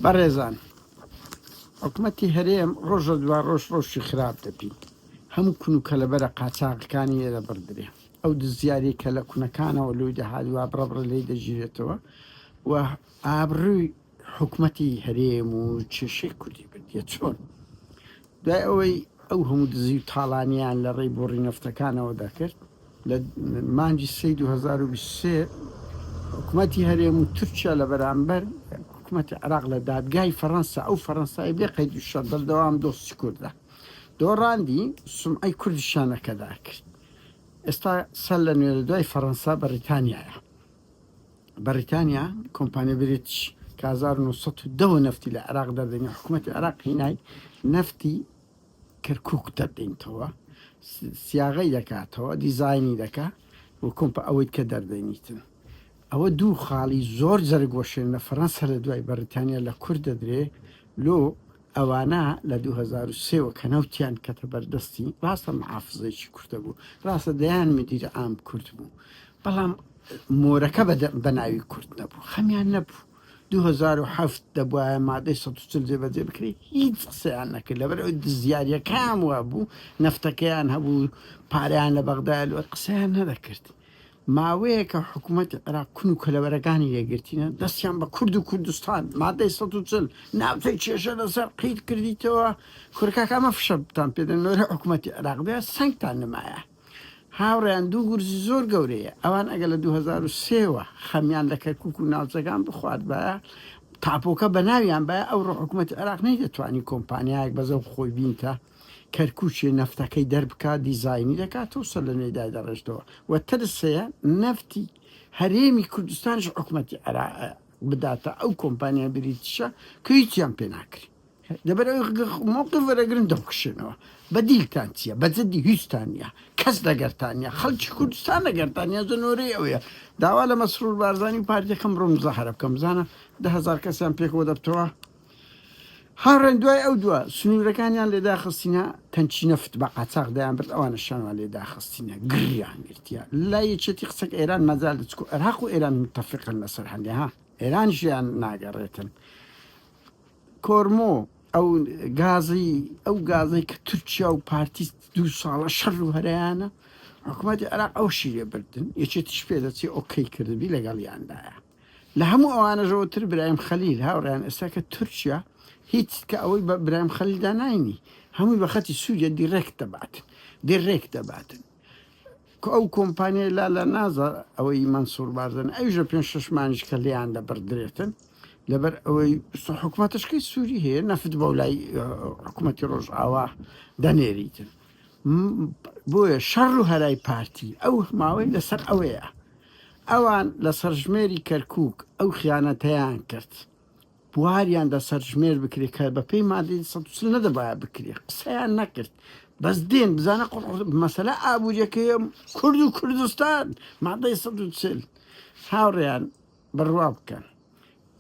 بەڕێزان حکوومەتی هەرێم ڕۆژە دوا ڕۆژی خراپ دەبی هەموو کون و کەلەبەرە قاچاقەکانی ئێرە بردرێ ئەو دزیاری کە لە کوونەکانەوە لۆی دەهادووا بڕەبڕە لی دەژیرێتەوە و ئابڕووی حکوومەتی هەرێم و کێشەی کوردی بردیە چۆن دوای ئەوەی ئەو هەموو دزی و تاڵانیان لە ڕێی بۆڕی نەفتەکانەوە دەکرد لە مانجی 2023 حکوومەتی هەرێم و تورکیا لە بەرامبەر حکوومەتی عراق لە دادگای فەڕەنسا ئەو فەڕەنسای بێ قەید و شەڕ بەردەوام دۆستی کووردە دۆڕاندی سومعەی کوردیشانەکەدا کرد ئێستا سەر لە نوێرە دوای فەڕەنسا بەریتانیایە بەریتانیا کۆمپانیا بریتیش کە 1910 نەفتی لە عراق دەردەنی حکوومەتی عراق هینای نەفتی کەرکووک دەردەینتەوە سیاغەی دەکاتەوە دیزایانی دەکا و کۆمپە ئەوەی کە دەردەنیتن ئەوە دوو خاڵی زۆر جەرگۆشێن لە فەڕەنسا لە دوای بەریتانیا لە کورد دەدرێ لۆ ئەوانە لە 2023 کە نەوتیان کەتە بەردەستی ڕاستە محافزەیەکی کوردە بوو ڕاستە دەیان مدیرە ئام کورد بوو بەڵام مۆرەکە بە ناوی کورد نەبوو خەمیان نەبوو 2007 دەبواە مادەی 140 جێبەجێ بکرێت هیچ قسەیان نەکرد لەبەر ئەوی دزیاریەکان وە بوو نەفتەکەیان هەبوو پارەیان لە بەغداد قسەیان نەدەکرد ماوەیە کە حکوومەتی عراق کون و کەلەبەرەکانی لێگرتینە دەستیان بە کورد و کوردستان مادەی 140 ناوچەی کێشە لەسەر قیت کردیتەوە کورکاکە ئەمە فشەتان پێدەن لۆرە حکوومەتی عراق بێ سنگتان نمایە هاوڕیان دوو گورزی زۆر گەورەیە ئەوان ئەگە لە 2023 خەمیان لە کەرکووک و ناوچەکان بخوارد بە تاپۆکە بە ناویان بە ئەو ڕۆ حکوومەتی عراق نەیدەتوانی کۆمپانیایەک بەزە خۆی بینتە کەرکوچێ نەفتەکەی دەربکات دیزایانی دەکاتەوە سەر لە نوێدای دەڕێژتەوە و ترسەیە نەفتی هەرێمی کوردستانش حکوومەتی عراق بداتە ئەو کۆمپانیا بریتیشە کە هیچیان پێ ناکرێت دەبەر مووقف وەرەگرن دەکشێنەوە بەدیلتان چییە بەجددی هیچتان نیە کەس لەگەرتانە خەڵکی کوردستان لەگەرتانیا زۆنۆرەی ئەوەیە داوا لە مەسرور بارزانانی و پارتیەکەم ڕۆم زەهرە بکەم بزانە 10,000 کەسیان پێکەوە دەبتەوە هاوڕێن دوای ئەو دووە سنوورەکانیان لێداخستینە تەنچی نەفت بە قاچاق دەیان برد ئەوانە شانوان لێداخستینە گریان گرتیە لای یەکێتی قسەک ئێران مەجال دەچکو عێراق و ئێران متەفقن لەسەر هەندێ ها ئێران ژیان ناگەڕێتن کۆرمۆ ئەو گازەی کە تورکیا و پارتی 2 ساڵە شەڕ و هەرەیانە حکوومەتی عراق ئەو شیرێ بردن یەکێتیش پێ دەچێ ئۆکەی کردبی لەگەڵیاندایە لە هەموو ئەوانەژەوەتر برایم خەلیل هاوڕیان ئێستا کە تورکیا هیچ کە ئەوەی بە برایم خەلیلدا ناینی هەمووی بە خەتی سووریا دیڕێک دەباتن ئەو کۆمپانیای لا لە نازە ئەوەی مەنسوور بارزن ئەوژە 5-6 مانج کە لێیان دەبردرێتن لەبەر ئەوەی حکوومەتشکەی سووری هەیە نەفت بە لای حکوومەتی ڕۆژئاوا دەنێریتن بۆیە شەڕ و هەرای پارتی ئەو ماوەی لەسەر ئەوەیە ئەوان لە سەرژمێری کەرکووک ئەو خیانەتەیان کرد بواریان دە سەرژمێر بکرێت کە بە پێی مادەی 140 نەدەبایە بکرێت قسەیان نەکرد بەس دێن بزانە مەسەلە ئابوووریەکەیە کورد و کوردستان مادەی 140 هاوڕێیان بڕوا بکەن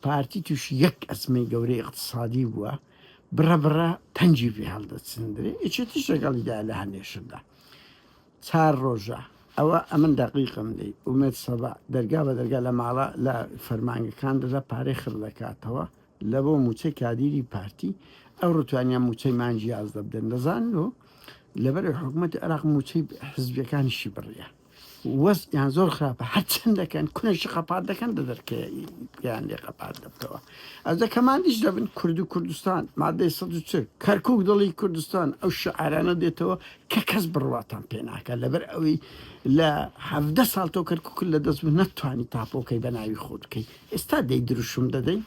پارتی توش یەک ئەسمەی گەورەی اقتصادی بووە بڕە تەنجی پێ هەڵدەچندرێ ئێچێتیش لەگەڵیدا لە هەنێشدا 4 ڕۆژە ئەوە ئەمن دەقیقم دەی ومێت سەبا دەرگا بە دەرگا لە ماڵە لە فەرمانگەکان دەدا پارەی خڕ دەکاتەوە لە بۆ موچەی کادیری پارتی ئەو ڕوتوانیان موچەی مانجی یازدە بدەن دەزانەوە لەبەر حکوومەتی عراق موچەی حزبیەکانیشی بڕیە وەستیان زۆر خراپە هەرچەند دەکەن کونەشی قەپات دەکەن دەدەرکەیان لێ قەپات دەبتەوە ئەو دەکەمانیش دەبن کورد و کوردستان مادەی 140 کەرکووک دڵی کوردستان ئەو شعارانە دێتەوە کە کەس بڕواتان پێ ناکە لەبەر ئەوەی لە 17 ساڵ تۆ کەرکووک لە دەست بوو نەتوانی تاپۆکەی بە ناوی خۆت بکەی ئێستا دەی دروشم دەدەی